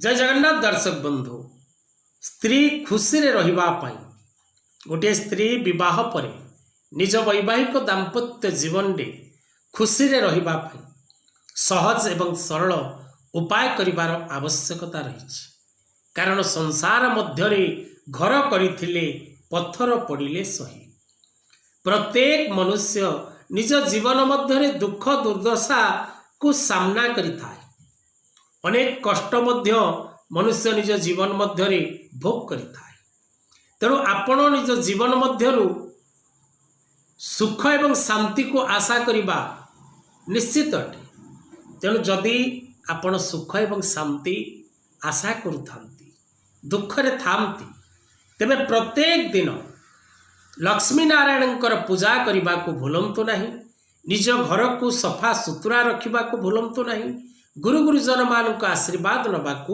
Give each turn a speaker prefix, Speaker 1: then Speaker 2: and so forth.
Speaker 1: जय जगन्नाथ दर्शक बंधु स्त्री खुशी रे रहिबा पाई गोटे स्त्री विवाह पर निज वैवाहिक दाम्पत्य जीवन रे खुशी रे रहिबा पाई सहज एवं सरल उपाय करिवार आवश्यकता रही। कारण संसार मध्यरे घर करिथिले पत्थर पड़िले सही। प्रत्येक मनुष्य निज जीवन मध्यरे दुख दुर्दशा को सामना करिथाए। अनेक कष्ट मध्य मनुष्य निज जीवन मध्यरे भोग करिथाए। तेणु आपण निज जीवन मध्यरु सुख एवं शांति को आशा करिबा निश्चित अटे। तेणु जदि आपण सुख एवं शांति आशा करुथांती दुखरे थांती तेबे प्रत्येक दिन लक्ष्मी नारायणंकर पूजा करने को भूलंतु नहीं। निज घर को सफा सुतरा रखा भूलंतु नहीं। गुरु गुरुजन मान आशीर्वाद नवा